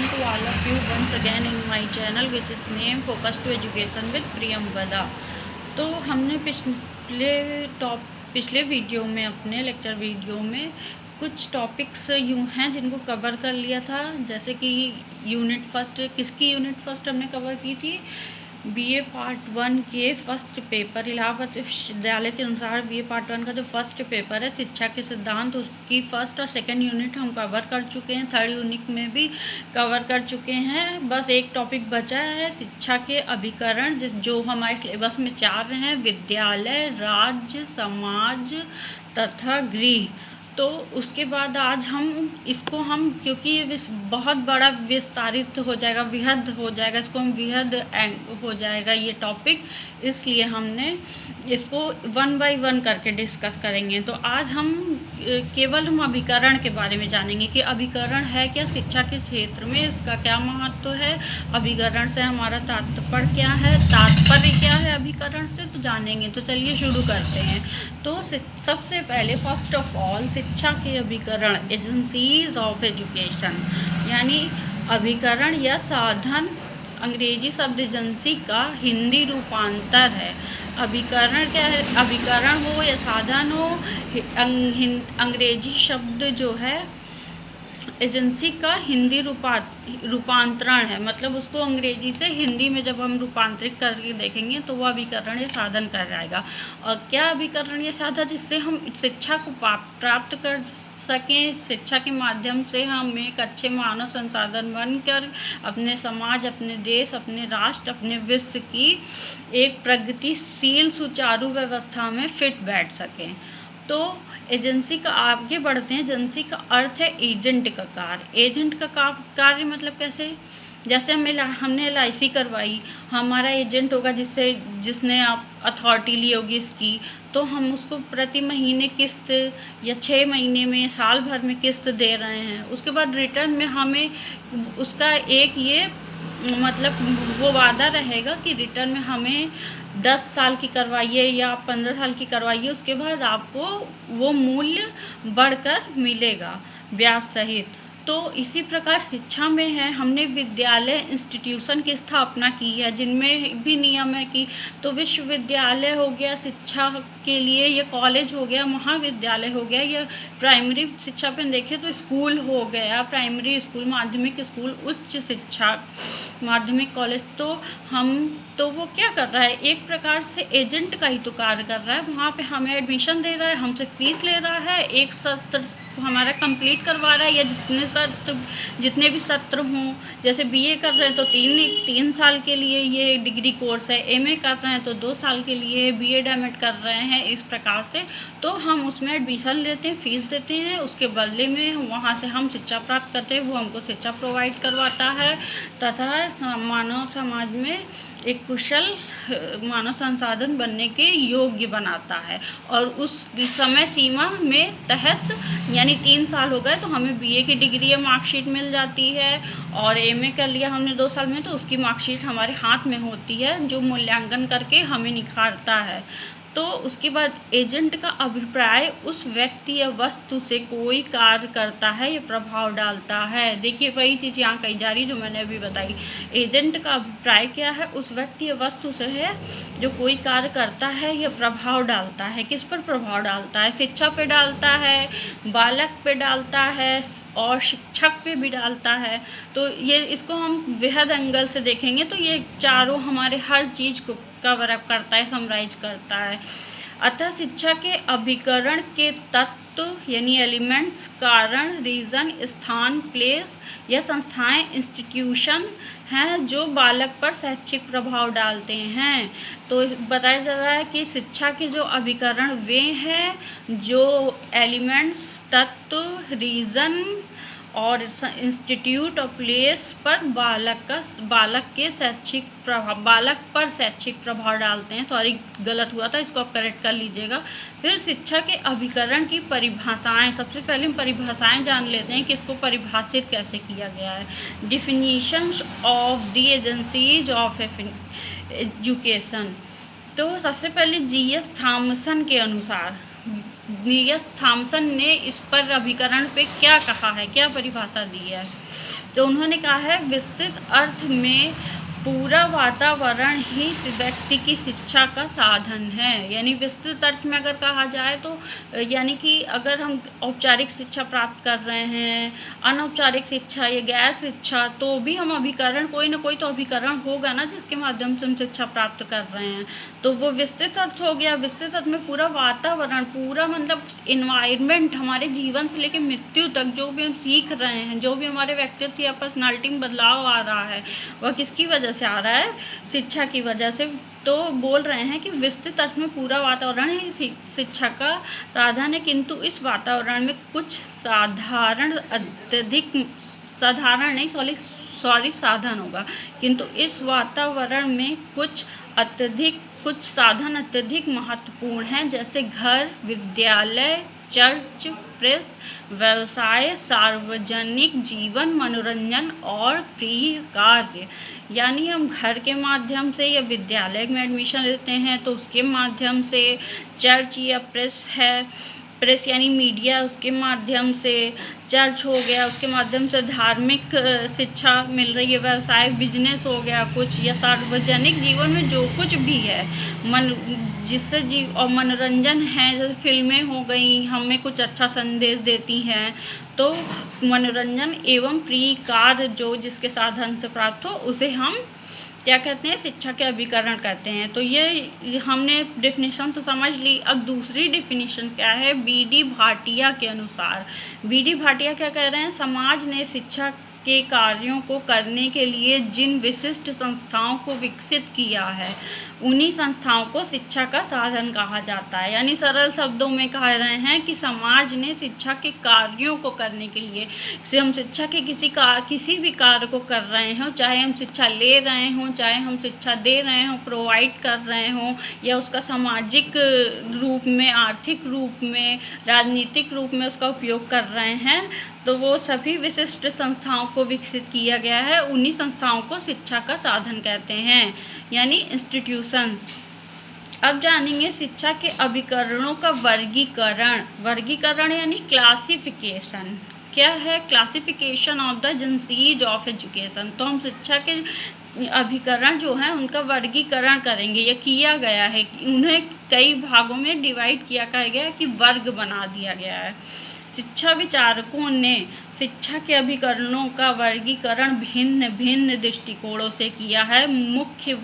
welcome to all of you once again in my channel which is named Focus to Education with Priyamvada. तो हमने पिछले video में, अपने lecture video में कुछ टॉपिक्स यूँ हैं जिनको कवर कर लिया था। जैसे कि यूनिट फर्स्ट, किसकी यूनिट फर्स्ट हमने कवर की थी? बीए पार्ट 1 के फर्स्ट पेपर, इलाहाबाद विश्वविद्यालय के अनुसार बीए पार्ट 1 का जो फर्स्ट पेपर है शिक्षा के सिद्धांत, उसकी फर्स्ट और सेकंड यूनिट हम कवर कर चुके हैं। थर्ड यूनिट में भी कवर कर चुके हैं। बस एक टॉपिक बचा है, शिक्षा के अभिकरण, जो हमारे सिलेबस में 4 हैं: विद्यालय, राज्य, समाज तथा गृह। तो उसके बाद आज इसको क्योंकि ये बहुत बड़ा विस्तारित हो जाएगा, विहद हो जाएगा, इसको हम विहद हो जाएगा ये टॉपिक, इसलिए हमने इसको 1 बाय 1 करके डिस्कस करेंगे। तो आज हम केवल अभिकरण के बारे में जानेंगे कि अभिकरण है क्या, शिक्षा के क्षेत्र में इसका क्या महत्व है, अभिकरण से हमारा तात्पर्य क्या है, अभिकरण से तो जानेंगे। तो चलिए शुरू करते हैं। तो सबसे पहले फर्स्ट ऑफ ऑल शिक्षा के अभिकरण, एजेंसीज ऑफ एजुकेशन, यानी अभिकरण या साधन अंग्रेजी शब्द एजेंसी का हिंदी रूपांतर है। अभिकरण क्या है? अभिकरण हो या साधन हो, अंग्रेजी शब्द जो है एजेंसी का हिंदी रूपांतरण है। मतलब उसको अंग्रेजी से हिंदी में जब हम रूपांतरित करके देखेंगे तो वह अभिकरण या साधन कर जाएगा। और क्या अभिकरण या साधन? जिससे हम शिक्षा को प्राप्त कर सकें, शिक्षा के माध्यम से हम एक अच्छे मानव संसाधन बनकर अपने समाज, अपने देश, अपने राष्ट्र, अपने विश्व की एक प्रगतिशील सुचारू व्यवस्था में फिट बैठ सकें। तो एजेंसी का आगे बढ़ते हैं। एजेंसी का अर्थ है एजेंट का कार्य। एजेंट का कार्य मतलब कैसे? जैसे हमने LIC करवाई, हमारा एजेंट होगा जिसने आप अथॉरिटी ली होगी इसकी, तो हम उसको प्रति महीने किस्त या 6 महीने में, साल भर में किस्त दे रहे हैं। उसके बाद रिटर्न में हमें उसका एक ये मतलब वो वादा रहेगा कि रिटर्न में हमें 10 साल की करवाइए या 15 साल की करवाइए, उसके बाद आपको वो मूल्य बढ़कर मिलेगा ब्याज सहित। तो इसी प्रकार शिक्षा में है, हमने विद्यालय इंस्टीट्यूशन की स्थापना की है जिनमें भी नियम है कि तो विश्वविद्यालय हो गया शिक्षा के लिए, या कॉलेज हो गया, महाविद्यालय हो गया, या प्राइमरी शिक्षा पे देखें तो स्कूल हो गया, प्राइमरी स्कूल, माध्यमिक स्कूल, उच्च शिक्षा, माध्यमिक कॉलेज। तो वो क्या कर रहा है? एक प्रकार से एजेंट का ही तो कार्य कर रहा है। वहाँ पे हमें एडमिशन दे रहा है, हमसे फीस ले रहा है, एक सत्र हमारा कंप्लीट करवा रहा है, या जितने भी सत्र हों। जैसे BA कर रहे हैं तो 3 साल के लिए ये डिग्री कोर्स है, MA कर रहे हैं तो 2 साल के लिए, BEd MAd कर रहे हैं, इस प्रकार से। तो हम उसमें एडमिशन लेते हैं, फीस देते हैं, उसके बदले में वहाँ से हम शिक्षा प्राप्त करते हैं, वो हमको शिक्षा प्रोवाइड करवाता है तथा मानव समाज में एक कुशल मानव संसाधन बनने के योग्य बनाता है। और उस समय सीमा में तहत, यानी 3 साल हो गए तो हमें BA की डिग्री या मार्कशीट मिल जाती है, और MA कर लिया हमने 2 साल में तो उसकी मार्कशीट हमारे हाथ में होती है, जो मूल्यांकन करके हमें निखारता है। तो उसके बाद एजेंट का अभिप्राय उस व्यक्ति या वस्तु से कोई कार्य करता है या प्रभाव डालता है। देखिए वही चीज़ यहाँ कही जा रही जो मैंने अभी बताई। एजेंट का अभिप्राय क्या है? उस व्यक्ति या वस्तु से है जो कोई कार्य करता है या प्रभाव डालता है। किस पर प्रभाव डालता है? शिक्षा पे डालता है, बालक पे डालता है और शिक्षक पे भी डालता है। तो ये इसको हम वृहद एंगल से देखेंगे तो ये चारों हमारे हर चीज़ को कवर अप करता है, समराइज करता है। अतः शिक्षा के अभिकरण के तत्व यानी एलिमेंट्स, कारण, रीज़न, स्थान, प्लेस या संस्थाएं, इंस्टीट्यूशन हैं जो बालक पर शैक्षिक प्रभाव डालते हैं। तो बताया जा रहा है कि शिक्षा के जो अभिकरण वे हैं जो एलिमेंट्स, तत्व, रीज़न और इंस्टीट्यूट और प्लेस पर बालक पर शैक्षिक प्रभाव डालते हैं। सॉरी, गलत हुआ था, इसको आप करेक्ट कर लीजिएगा। फिर शिक्षा के अभिकरण की परिभाषाएं, सबसे पहले हम परिभाषाएं जान लेते हैं कि इसको परिभाषित कैसे किया गया है। Definitions of the agencies of education. तो सबसे पहले GS थॉमसन के अनुसार, GS थॉमसन ने इस पर अभिकरण पे क्या कहा है, क्या परिभाषा दी है? तो उन्होंने कहा है विस्तृत अर्थ में पूरा वातावरण ही व्यक्ति की शिक्षा का साधन है। यानी विस्तृत अर्थ में अगर कहा जाए तो यानी कि अगर हम औपचारिक शिक्षा प्राप्त कर रहे हैं, अनौपचारिक शिक्षा या गैर शिक्षा, तो भी हम अभिकरण, कोई ना कोई तो अभिकरण होगा ना जिसके माध्यम से हम शिक्षा प्राप्त कर रहे हैं। तो वो विस्तृत अर्थ हो गया। विस्तृत अर्थ में पूरा वातावरण, पूरा मतलब इन्वायरमेंट, हमारे जीवन से लेकर मृत्यु तक जो भी हम सीख रहे हैं, जो भी हमारे व्यक्तित्व या पर्सनालिटी में बदलाव आ रहा है, वह किसकी वजह से आ रहा है? शिक्षा की वजह से। तो बोल रहे हैं कि विस्तृत अर्थ में पूरा वातावरण ही शिक्षा का साधन है, किंतु इस वातावरण में कुछ साधारण अत्यधिक, साधारण नहीं सॉरी साधन होगा, किंतु इस वातावरण में कुछ साधन अत्यधिक महत्वपूर्ण हैं, जैसे घर, विद्यालय, चर्च, प्रेस, व्यवसाय, सार्वजनिक जीवन, मनोरंजन और प्रिय कार्य। यानी हम घर के माध्यम से या विद्यालय में एडमिशन लेते हैं तो उसके माध्यम से, चर्च या प्रेस है, प्रेस यानी मीडिया, उसके माध्यम से, चर्च हो गया उसके माध्यम से धार्मिक शिक्षा मिल रही है, व्यवसाय बिजनेस हो गया कुछ, या सार्वजनिक जीवन में जो कुछ भी है जिससे और मनोरंजन है, जैसे फिल्में हो गई हमें कुछ अच्छा संदेश देती हैं, तो मनोरंजन एवं प्रिय कार्य जो जिसके साधन से प्राप्त हो उसे हम क्या कहते हैं? शिक्षा के अभिकरण कहते हैं। तो ये हमने डेफिनेशन तो समझ ली। अब दूसरी डेफिनेशन क्या है? बी.डी. भाटिया के अनुसार, बी.डी. भाटिया क्या कह रहे हैं? समाज ने शिक्षा के कार्यों को करने के लिए जिन विशिष्ट संस्थाओं को विकसित किया है, उन्हीं संस्थाओं को शिक्षा का साधन कहा जाता है। यानी सरल शब्दों में कह रहे हैं कि समाज ने शिक्षा के कार्यों को करने के लिए, से हम शिक्षा के किसी भी कार्य को कर रहे हों, चाहे हम शिक्षा ले रहे हों, चाहे हम शिक्षा दे रहे हों, प्रोवाइड कर रहे हों, या उसका सामाजिक रूप में, आर्थिक रूप में, राजनीतिक रूप में उसका उपयोग कर रहे हैं, तो वो सभी विशिष्ट संस्थाओं को विकसित किया गया है, उन्हीं संस्थाओं को शिक्षा का साधन कहते हैं, यानी इंस्टीट्यूशंस। अब जानेंगे शिक्षा के अभिकरणों का वर्गीकरण। वर्गीकरण यानी क्लासिफिकेशन। क्या है? Classification of the agencies of education. तो हम शिक्षा के अभिकरण जो हैं उनका वर्गीकरण करेंगे, या किया गया है, उन्हें कई भागों में डिवाइड किया गया है कि वर्ग बना दिया गया है। शिक्षा विचारकों ने शिक्षा के अभिकरणों का वर्गीकरण भिन्न भिन्न दृष्टिकोणों से किया है। मुख्य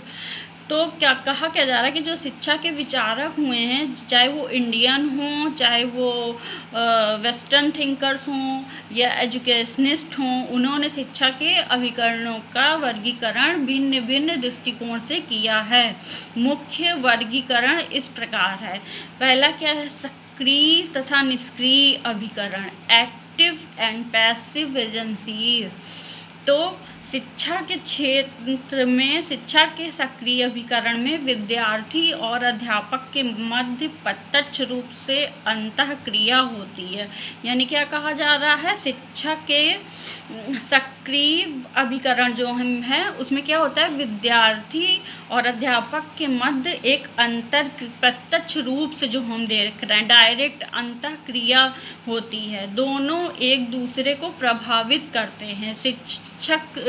तो क्या कहा जा रहा है कि जो शिक्षा के विचारक हुए हैं, चाहे वो इंडियन हों, चाहे वो वेस्टर्न थिंकर्स हों या एजुकेशनिस्ट हों, उन्होंने शिक्षा के अभिकरणों का वर्गीकरण भिन्न भिन्न दृष्टिकोण से किया है। मुख्य वर्गीकरण इस प्रकार है। पहला क्या है? सक्रिय तथा निष्क्रिय अभिकरण, एक्टिव एंड पैसिव एजेंसीज। तो शिक्षा के क्षेत्र में, शिक्षा के सक्रिय अभिकरण में विद्यार्थी और अध्यापक के मध्य प्रत्यक्ष रूप से अंतःक्रिया होती है। यानी क्या कहा जा रहा है? शिक्षा के सक्रिय अभिकरण जो हम है उसमें क्या होता है? विद्यार्थी और अध्यापक के मध्य एक प्रत्यक्ष रूप से जो हम देख रहे हैं, डायरेक्ट अंतःक्रिया होती है। दोनों एक दूसरे को प्रभावित करते हैं। शिक्षक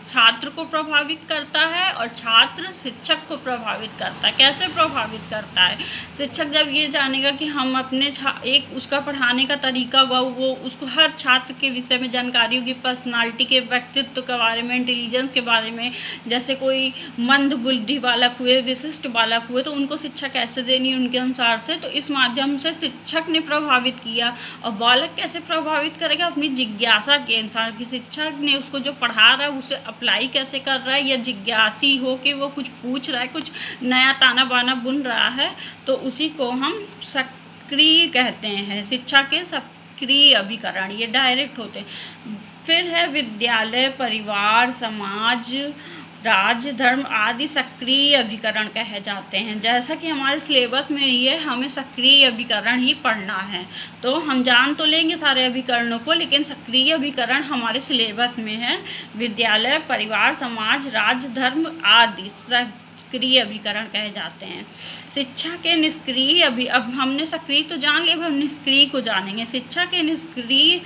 छात्र को प्रभावित करता है और छात्र शिक्षक को प्रभावित करता है। कैसे प्रभावित करता है? शिक्षक जब ये जानेगा कि हम अपने एक उसका पढ़ाने का तरीका हुआ, वो उसको हर छात्र के विषय में जानकारी होगी, पर्सनालिटी के, व्यक्तित्व के बारे में, इंटेलिजेंस के बारे में। जैसे कोई मंद बुद्धि बालक हुए, विशिष्ट बालक हुए, तो उनको शिक्षा कैसे देनी उनके अनुसार से। तो इस माध्यम से शिक्षक ने प्रभावित किया। और बालक कैसे प्रभावित करेगा? अपनी जिज्ञासा के अनुसार कि शिक्षक ने उसको जो पढ़ा रहा है उसे अप्लाई कैसे कर रहा है, या जिज्ञासी हो कि वो कुछ पूछ रहा है, कुछ नया ताना बाना बुन रहा है, तो उसी को हम सक्रिय कहते हैं। शिक्षा के सक्रिय अभिकरण ये डायरेक्ट होते हैं। फिर है विद्यालय, परिवार, समाज, राज्य, धर्म आदि सक्रिय अभिकरण कहे जाते हैं। जैसा कि हमारे सिलेबस में ये हमें सक्रिय अभिकरण ही पढ़ना है, तो हम जान तो लेंगे सारे अभिकरणों को, लेकिन सक्रिय अभिकरण हमारे सिलेबस में है। विद्यालय, परिवार, समाज, राज्य, धर्म आदि सक्रिय अभिकरण कहे जाते हैं। शिक्षा के निष्क्रिय अब हमने सक्रिय तो जान लिया, अब हम निष्क्रिय को जानेंगे। शिक्षा के निष्क्रिय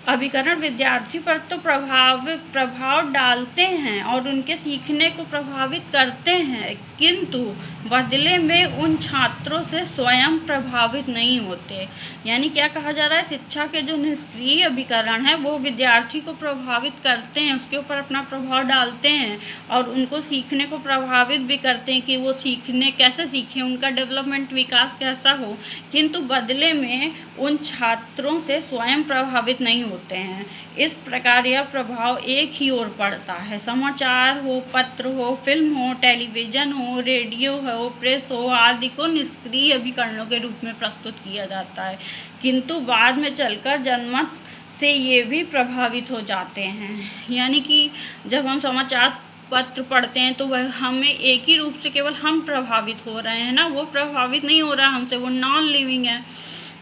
अभिकरण विद्यार्थी पर तो प्रभाव डालते हैं और उनके सीखने को प्रभावित करते हैं, किंतु बदले में उन छात्रों से स्वयं प्रभावित नहीं होते। यानी क्या कहा जा रहा है, शिक्षा के जो निष्क्रिय अभिकरण हैं वो विद्यार्थी को प्रभावित करते हैं, उसके ऊपर अपना प्रभाव डालते हैं और उनको सीखने को प्रभावित भी करते हैं कि वो सीखने कैसे सीखें, उनका डेवलपमेंट विकास कैसा हो, किंतु बदले में उन छात्रों से स्वयं प्रभावित नहीं होते हैं। इस प्रकार यह प्रभाव एक ही ओर पड़ता है। समाचार हो, पत्र हो, फिल्म हो, टेलीविज़न हो, रेडियो हो, प्रेस हो आदि को निष्क्रिय अभिकरणों के रूप में प्रस्तुत किया जाता है, किंतु बाद में चलकर जनमत से ये भी प्रभावित हो जाते हैं। यानी कि जब हम समाचार पत्र पढ़ते हैं तो वह हमें एक ही रूप से केवल हम प्रभावित हो रहे हैं ना, वो प्रभावित नहीं हो रहा हमसे, वो नॉन लिविंग है।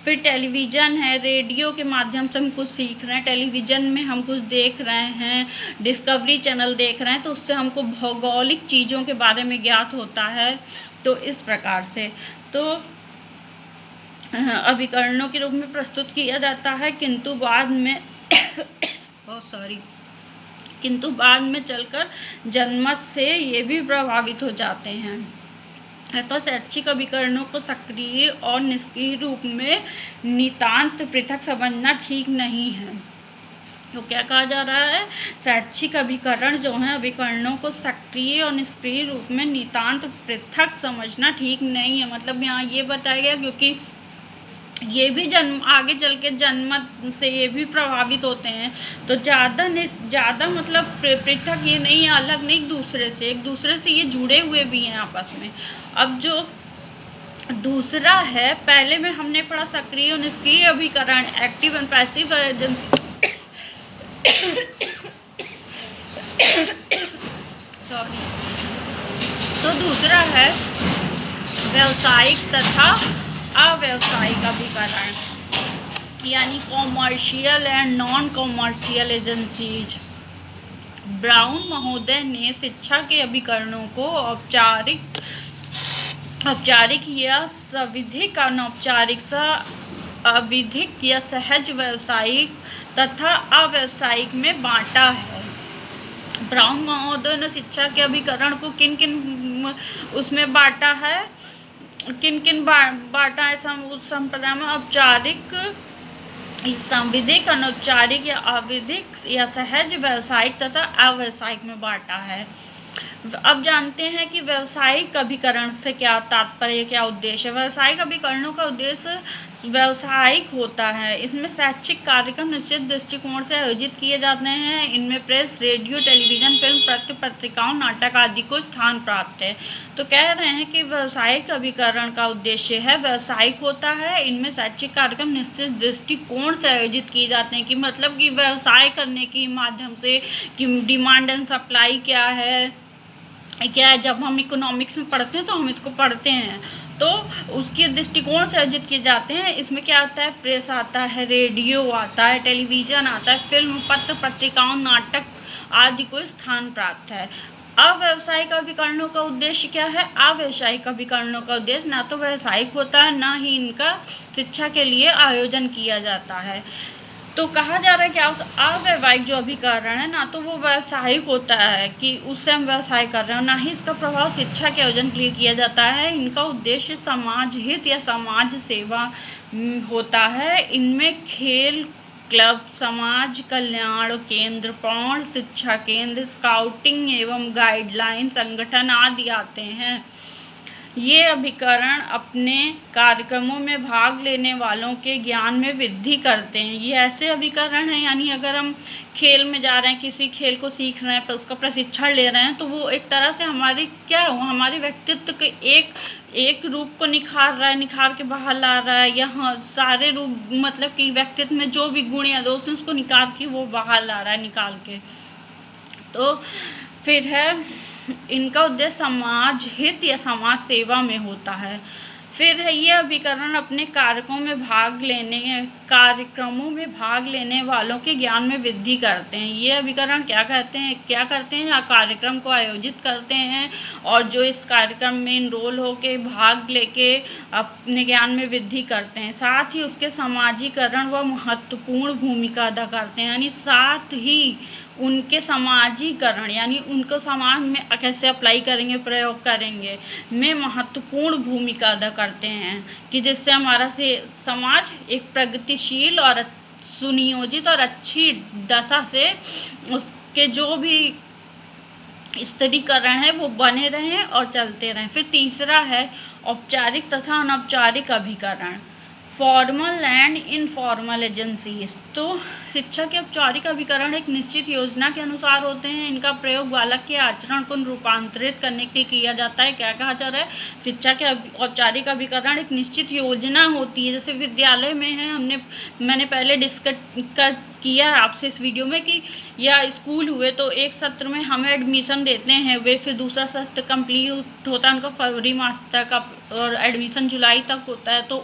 फिर टेलीविज़न है, रेडियो के माध्यम से हम कुछ सीख रहे हैं, टेलीविज़न में हम कुछ देख रहे हैं, डिस्कवरी चैनल देख रहे हैं, तो उससे हमको भौगोलिक चीज़ों के बारे में ज्ञात होता है। तो इस प्रकार से तो अभिकरणों के रूप में प्रस्तुत किया जाता है, किंतु बाद में किंतु बाद में चलकर जनमत से ये भी प्रभावित हो जाते हैं। तो शैक्षिक अभिकरणों को सक्रिय और निष्क्रिय रूप में नितांत पृथक समझना ठीक नहीं है। तो क्या कहा जा रहा है, शैक्षिक अभिकरण जो हैं अभिकरणों को सक्रिय और निष्क्रिय रूप में नितांत पृथक समझना ठीक नहीं है। मतलब यहाँ ये बताया गया क्योंकि ये भी आगे चल के जनमत से ये भी प्रभावित होते हैं, तो ज़्यादा मतलब पृथक ये नहीं है, अलग नहीं, एक दूसरे से ये जुड़े हुए भी हैं आपस में। अब जो दूसरा है, पहले में हमने पढ़ा सक्रिय और निष्क्रिय अभिकरण, एक्टिव एंड पैसिव एजेंसी तो दूसरा है व्यावसायिक तथा अव्यावसायिक अभिकरण, यानी commercial and non commercial agencies. Brown महोदय ने शिक्षा के अभिकरणों को औपचारिक या सविधिक, अनौपचारिक, अविधिक या सहज, व्यावसायिक तथा अव्यावसायिक में बांटा है। ब्राउन महोदय ने शिक्षा के अभिकरण को किन किन उसमें बांटा है, बांटा है उस संप्रदाय में, औपचारिक, संविधिक, अनौपचारिक या अविधिक या सहज, व्यावसायिक तथा अव्यावसायिक में बांटा है। अब जानते हैं कि व्यावसायिक अभिकरण से क्या तात्पर्य, क्या उद्देश्य है। व्यावसायिक अभिकरणों का उद्देश्य व्यावसायिक होता है। इसमें शैक्षिक कार्यक्रम निश्चित दृष्टिकोण से आयोजित किए जाते हैं। इनमें प्रेस, रेडियो, टेलीविज़न, फिल्म, पत्रिकाओं, नाटक आदि को स्थान प्राप्त है। तो कह रहे हैं कि व्यावसायिक अभिकरण का उद्देश्य है व्यावसायिक होता है। इनमें शैक्षिक कार्यक्रम निश्चित दृष्टिकोण से आयोजित किए जाते हैं, कि मतलब कि व्यवसाय करने के माध्यम से कि डिमांड एंड सप्लाई क्या है, जब हम इकोनॉमिक्स में पढ़ते हैं तो हम इसको पढ़ते हैं, तो उसके दृष्टिकोण से आयोजित किए जाते हैं। इसमें क्या आता है, प्रेस आता है, रेडियो आता है, टेलीविज़न आता है, फिल्म, पत्र, पत्रिकाओं, नाटक आदि को स्थान प्राप्त है। अव्यावसायिक अभिकरणों का उद्देश्य क्या है, अव्यावसायिक अभिकरणों का उद्देश्य ना तो व्यावसायिक होता है, ना ही इनका शिक्षा के लिए आयोजन किया जाता है। तो कहा जा रहा है कि अव्यवसायिक जो अभिकरण है ना, तो वो व्यावसायिक होता है कि उससे हम व्यवसाय कर रहे हैं, ना ही इसका प्रभाव शिक्षा के आयोजन के लिए किया जाता है। इनका उद्देश्य समाज हित या समाज सेवा होता है। इनमें खेल क्लब, समाज कल्याण केंद्र, प्रौढ़ शिक्षा केंद्र, स्काउटिंग एवं गाइडलाइन संगठन आदि आते हैं। ये अभिकरण अपने कार्यक्रमों में भाग लेने वालों के ज्ञान में वृद्धि करते हैं। ये ऐसे अभिकरण हैं, यानी अगर हम खेल में जा रहे हैं, किसी खेल को सीख रहे हैं, पर उसका प्रशिक्षण ले रहे हैं, तो वो एक तरह से हमारे व्यक्तित्व के एक रूप को निखार के बाहर ला रहा है, या सारे रूप, मतलब कि व्यक्तित्व में जो भी गुण या दोष हैं उसको निकाल के वो बाहर ला रहा है, निकाल के। तो फिर है, इनका उद्देश्य समाज हित या समाज सेवा में होता है। फिर है ये अभिकरण अपने कार्यक्रमों में भाग लेने वालों के ज्ञान में वृद्धि करते हैं। ये अभिकरण क्या करते हैं, या कार्यक्रम को आयोजित करते हैं और जो इस कार्यक्रम में इनरोल होके भाग लेके अपने ज्ञान में वृद्धि करते हैं। साथ ही उसके समाजीकरण व महत्वपूर्ण भूमिका अदा करते हैं, यानी साथ ही उनके समाजीकरण यानी उनको समाज में कैसे अप्लाई करेंगे, प्रयोग करेंगे में महत्वपूर्ण भूमिका अदा करते हैं कि जिससे हमारा से समाज एक प्रगतिशील और सुनियोजित और अच्छी दशा से उसके जो भी स्तरीकरण है वो बने रहें और चलते रहें। फिर तीसरा है औपचारिक तथा अनौपचारिक अभिकरण, फॉर्मल एंड इनफॉर्मल एजेंसीज। तो शिक्षा के औपचारिक अभिकरण एक निश्चित योजना के अनुसार होते हैं। इनका प्रयोग बालक के आचरण को रूपांतरित करने के लिए किया जाता है। क्या कहा जा रहा है, शिक्षा के औपचारिक अभिकरण एक निश्चित योजना होती है। जैसे विद्यालय में है, मैंने पहले डिस्कस किया है आपसे इस वीडियो में कि या स्कूल हुए तो एक सत्र में हमें एडमिशन देते हैं, वे फिर दूसरा सत्र कंप्लीट होता है उनका फरवरी मास तक और एडमिशन जुलाई तक होता है। तो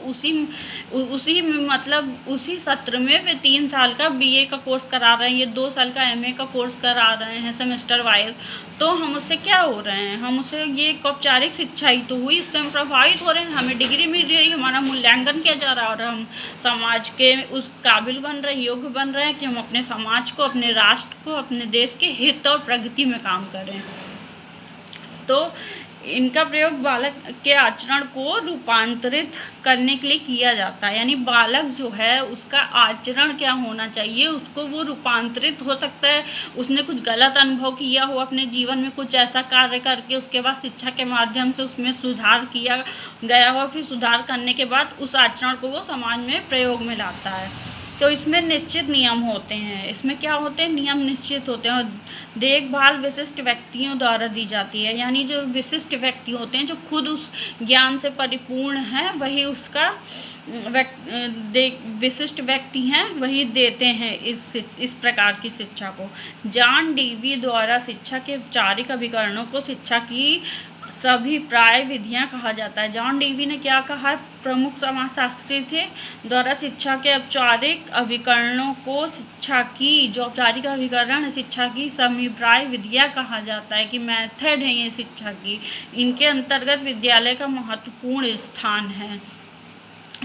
उसी सत्र में वे 3 साल का बीए का कोर्स करा रहे हैं, ये 2 साल का एमए का कोर्स करा रहे हैं सेमेस्टर वाइज। तो हम उससे क्या हो रहे हैं, हम उससे ये औपचारिक शिक्षा ही तो हुई, इससे हम प्रभावित हो रहे हैं, हमें डिग्री मिल रही है, हमारा मूल्यांकन किया जा रहा है और हम समाज के उस काबिल बन रहे हैं, योग्य बन रहे हैं कि हम अपने समाज को, अपने राष्ट्र को, अपने देश के हित और प्रगति में काम करें। तो इनका प्रयोग बालक के आचरण को रूपांतरित करने के लिए किया जाता है, यानी बालक जो है उसका आचरण क्या होना चाहिए, उसको वो रूपांतरित हो सकता है। उसने कुछ गलत अनुभव किया हो अपने जीवन में, कुछ ऐसा कार्य करके उसके बाद शिक्षा के माध्यम से उसमें सुधार किया गया हो, फिर सुधार करने के बाद उस आचरण को वो समाज में प्रयोग में लाता है। तो इसमें निश्चित नियम होते हैं, इसमें क्या होते हैं, नियम निश्चित होते हैं और देखभाल विशिष्ट व्यक्तियों द्वारा दी जाती है। यानी जो विशिष्ट व्यक्ति होते हैं, जो खुद उस ज्ञान से परिपूर्ण है, वही उसका विशिष्ट व्यक्ति हैं, वही देते हैं इस प्रकार की शिक्षा को। जॉन डीवी द्वारा शिक्षा के औपचारिक अभिकरणों को शिक्षा की सभी प्राय विधियां कहा जाता है। जॉन डीवी ने क्या कहा, प्रमुख समाजशास्त्री थे, द्वारा शिक्षा के औपचारिक अभिकरणों को शिक्षा की जो औपचारिक अभिकरण है शिक्षा की समीप्राय विधियां कहा जाता है कि मेथड है ये शिक्षा की। इनके अंतर्गत विद्यालय का महत्वपूर्ण स्थान है।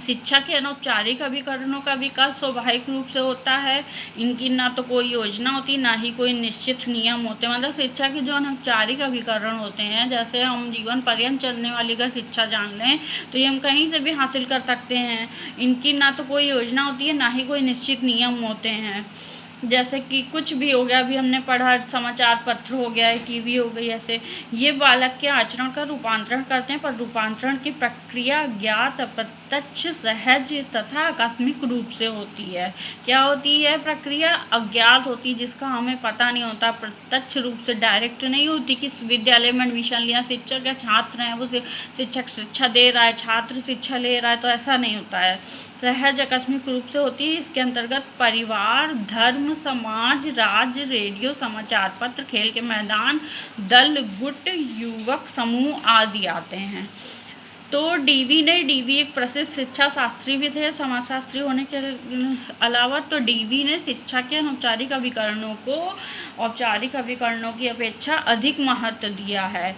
शिक्षा के अनौपचारिक अभिकरणों का विकास स्वाभाविक रूप से होता है। इनकी ना तो कोई योजना होती, ना ही कोई निश्चित नियम होते। मतलब शिक्षा के जो अनौपचारिक अभिकरण होते हैं, जैसे हम जीवन पर्यंत चलने वाली अगर शिक्षा जान लें तो ये हम कहीं से भी हासिल कर सकते हैं। इनकी ना तो कोई योजना होती है, ना ही कोई निश्चित नियम होते हैं। जैसे कि कुछ भी हो गया, अभी हमने पढ़ा, समाचार पत्र हो गया, टीवी हो गई, ऐसे ये बालक के आचरण का रूपांतरण करते हैं। पर रूपांतरण की प्रक्रिया ज्ञात, अप्रत्यक्ष, सहज तथा आकस्मिक रूप से होती है। क्या होती है प्रक्रिया, अज्ञात होती है, जिसका हमें पता नहीं होता। प्रत्यक्ष रूप से डायरेक्ट नहीं होती कि विद्यालय में एडमिशन लिया, शिक्षक या छात्र हैं, वो शिक्षक शिक्षा दे रहा है, छात्र शिक्षा ले रहा है, तो ऐसा नहीं होता है। सहज आकस्मिक रूप से होती है। इसके अंतर्गत परिवार, धर्म, समाज, राज्य, रेडियो, समाचार पत्र, खेल के मैदान, दल, गुट, युवक समूह आदि आते हैं। तो डीवी एक प्रसिद्ध शिक्षा शास्त्री भी थे, समाजशास्त्री होने के अलावा। तो डीवी ने शिक्षा के अनौपचारिक अभिकरणों को औपचारिक अभिकरणों की अपेक्षा अधिक महत्व दिया है।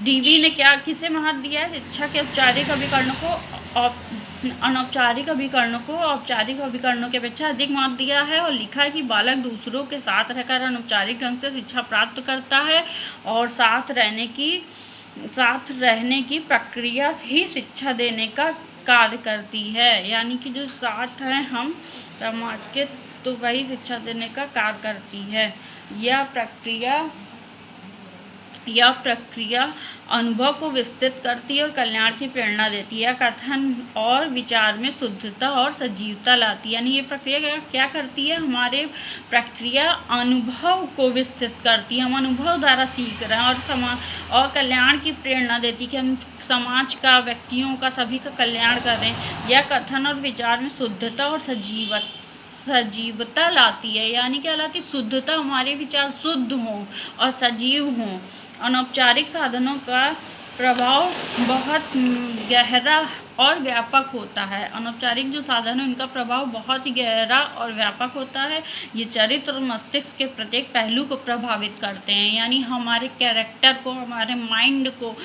डीवी ने किसे महत्व दिया है, शिक्षा के औपचारिक अभिकरणों को अनौपचारिक अभिकरणों को औपचारिक अभिकरणों की अपेक्षा अधिक महत्व दिया है और लिखा है कि बालक दूसरों के साथ रहकर अनौपचारिक ढंग से शिक्षा प्राप्त करता है और साथ रहने की प्रक्रिया ही शिक्षा देने का कार्य करती है। यानी कि जो साथ हैं हम समाज के, तो वही शिक्षा देने का कार्य करती है। यह प्रक्रिया अनुभव को विस्तृत करती है और कल्याण की प्रेरणा देती है। कथन और विचार में शुद्धता और सजीवता लाती है। यानी ये प्रक्रिया क्या करती है, हमारे प्रक्रिया अनुभव को विस्तृत करती है। हम अनुभव द्वारा सीख रहे हैं और कल्याण की प्रेरणा देती है कि हम समाज का, व्यक्तियों का, सभी का कल्याण करें। यह कथन और विचार में शुद्धता और सजीवता लाती है। यानी क्या लाती, शुद्धता, हमारे विचार शुद्ध हों और सजीव हों। अनौपचारिक साधनों का प्रभाव बहुत गहरा और व्यापक होता है। अनौपचारिक जो साधन है उनका प्रभाव बहुत ही गहरा और व्यापक होता है। ये चरित्र और मस्तिष्क के प्रत्येक पहलू को प्रभावित करते हैं, यानी हमारे कैरेक्टर को, हमारे माइंड को,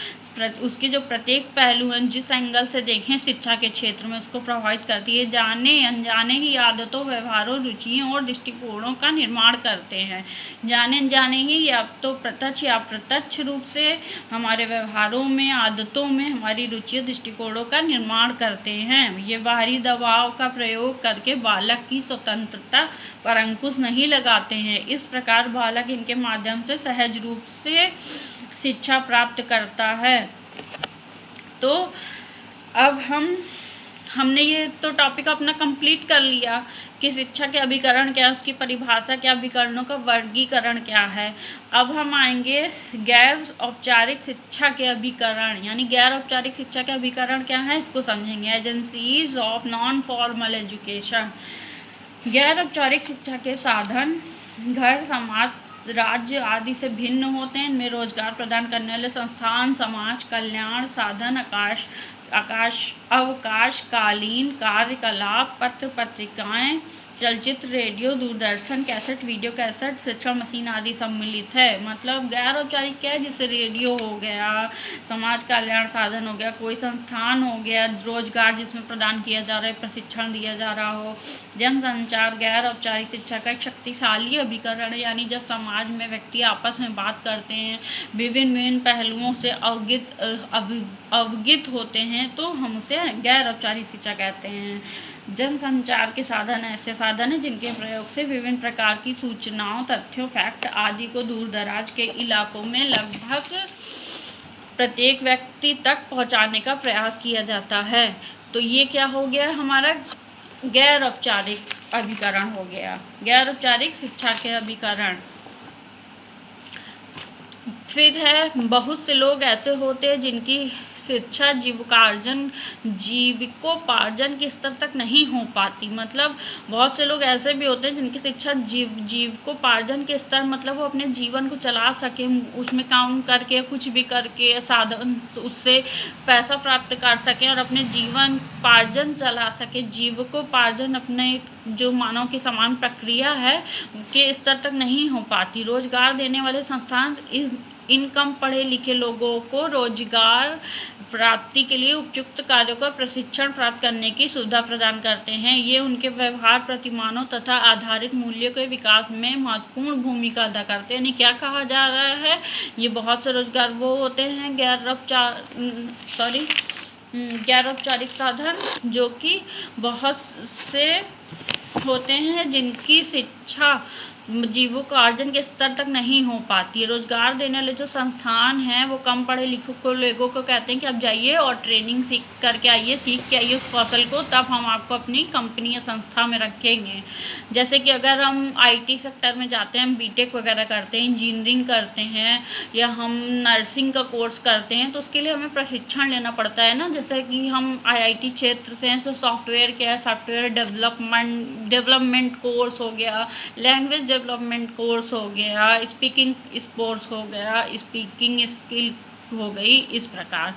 उसके जो प्रत्येक पहलू हैं, जिस एंगल से देखें शिक्षा के क्षेत्र में, उसको प्रभावित करती है। जाने अनजाने ही आदतों, व्यवहारों, रुचियों और दृष्टिकोणों का निर्माण करते हैं। जाने अनजाने ही या तो प्रत्यक्ष या अप्रत्यक्ष रूप से हमारे व्यवहारों में, आदतों में हमारी रुचियों, दृष्टिकोणों का निर्माण करते हैं। ये बाहरी दबाव का प्रयोग करके बालक की स्वतंत्रता पर अंकुश नहीं लगाते हैं। इस प्रकार बालक इनके माध्यम से सहज रूप से शिक्षा प्राप्त करता है। तो अब हमने ये तो टॉपिक अपना कंप्लीट कर लिया कि शिक्षा के अभिकरण क्या है, उसकी परिभाषा क्या, अभिकरणों का वर्गीकरण क्या है। अब हम आएंगे गैर औपचारिक शिक्षा के अभिकरण, यानी गैर औपचारिक शिक्षा के अभिकरण क्या है, इसको समझेंगे। Agencies of non formal education. गैर औपचारिक शिक्षा के साधन घर, समाज, राज्य आदि से भिन्न होते हैं। इनमें रोजगार प्रदान करने वाले संस्थान, समाज कल्याण साधन, अवकाशकालीन कार्यकलाप, पत्र पत्रिकाएं, चलचित्र, radio, Doordarshan, cassette, video cassette, शिक्षण मशीन आदि सम्मिलित है। मतलब गैर औपचारिक क्या है, जैसे रेडियो हो गया, समाज कल्याण साधन हो गया, कोई संस्थान हो गया, रोजगार जिसमें प्रदान किया जा रहा है, प्रशिक्षण दिया जा रहा हो। जनसंचार गैर औपचारिक शिक्षा का एक शक्तिशाली अभिकरण है, यानी जब समाज में व्यक्ति आपस में बात करते हैं, विभिन्न पहलुओं से अवगत होते हैं, तो हम उसे गैर औपचारिक शिक्षा कहते हैं। जनसंचार के साधन ऐसे साधन हैं जिनके प्रयोग से विभिन्न प्रकार की सूचनाओं, तथ्यों, फैक्ट आदि को दूर दराज के इलाकों में लगभग प्रत्येक व्यक्ति तक पहुंचाने का प्रयास किया जाता है। तो ये क्या हो गया, हमारा गैर औपचारिक अभिकरण हो गया, गैर औपचारिक शिक्षा के अभिकरण। फिर है, बहुत से लोग ऐसे होते हैं जिनकी शिक्षा जीविकोपार्जन के स्तर तक नहीं हो पाती। मतलब बहुत से लोग ऐसे भी होते हैं जिनकी शिक्षा जीविकोपार्जन के स्तर, मतलब वो अपने जीवन को चला सके, उसमें काम करके, कुछ भी करके साधन, उससे पैसा प्राप्त कर सकें और अपने जीवन पार्जन चला सके। जीविकोपार्जन अपने जो मानव की समान प्रक्रिया है के स्तर तक नहीं हो पाती। रोजगार देने वाले संस्थान इन कम पढ़े लिखे लोगों को रोजगार प्राप्ति के लिए उपयुक्त कार्यों का प्रशिक्षण प्राप्त करने की सुविधा प्रदान करते हैं। ये उनके व्यवहार, प्रतिमानों तथा आधारित मूल्यों के विकास में महत्वपूर्ण भूमिका अदा करते हैं। यानी क्या कहा जा रहा है, ये बहुत से रोजगार वो होते हैं गैर औपचारिक साधन, जो कि बहुत से होते हैं जिनकी शिक्षा जीविकोपार्जन के स्तर तक नहीं हो पाती है। रोजगार देने वाले जो संस्थान हैं वो कम पढ़े लिखे लोगों को कहते हैं कि आप जाइए और ट्रेनिंग सीख के आइए उस कौशल को, तब हम आपको अपनी कंपनी या संस्था में रखेंगे। जैसे कि अगर हम IT सेक्टर में जाते हैं, हम बीटेक वगैरह करते हैं, इंजीनियरिंग करते हैं, या हम नर्सिंग का कोर्स करते हैं, तो उसके लिए हमें प्रशिक्षण लेना पड़ता है ना। जैसे कि हम IIT क्षेत्र से हैं, तो सॉफ्टवेयर क्या है, सॉफ्टवेयर डेवलपमेंट कोर्स हो गया, लैंग्वेज डेवलपमेंट कोर्स हो गया, स्पीकिंग कोर्स हो गया, स्पीकिंग स्किल हो गई, इस प्रकार।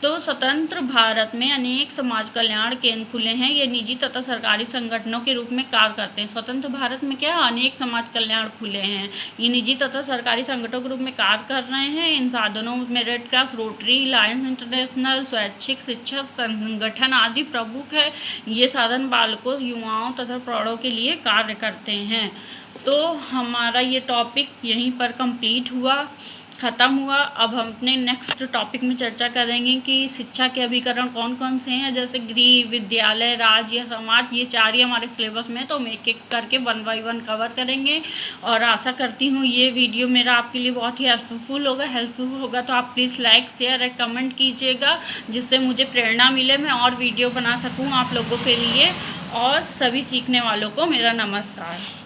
तो स्वतंत्र भारत में अनेक समाज कल्याण केंद्र खुले हैं। ये निजी तथा सरकारी संगठनों के रूप में कार्य करते हैं। स्वतंत्र भारत में क्या, अनेक समाज कल्याण खुले हैं, ये निजी तथा सरकारी संगठनों के रूप में कार्य कर रहे हैं। इन साधनों में red cross, rotary, Lions international, स्वैच्छिक शिक्षा संगठन आदि प्रमुख है। ये साधन बालकों, युवाओं तथा प्रौढ़ों के लिए कार्य करते हैं। तो हमारा ये टॉपिक यहीं पर कंप्लीट हुआ, ख़त्म हुआ। अब हम अपने नेक्स्ट टॉपिक में चर्चा करेंगे कि शिक्षा के अभिकरण कौन कौन से हैं, जैसे गृह, विद्यालय, राज्य, समाज, ये 4 ही हमारे सिलेबस में, तो हम एक एक करके 1 बाय 1 कवर करेंगे। और आशा करती हूँ ये वीडियो मेरा आपके लिए बहुत ही हेल्पफुल होगा। तो आप प्लीज़ लाइक, शेयर और कमेंट कीजिएगा, जिससे मुझे प्रेरणा मिले, मैं और वीडियो बना सकूँ आप लोगों के लिए। और सभी सीखने वालों को मेरा नमस्कार।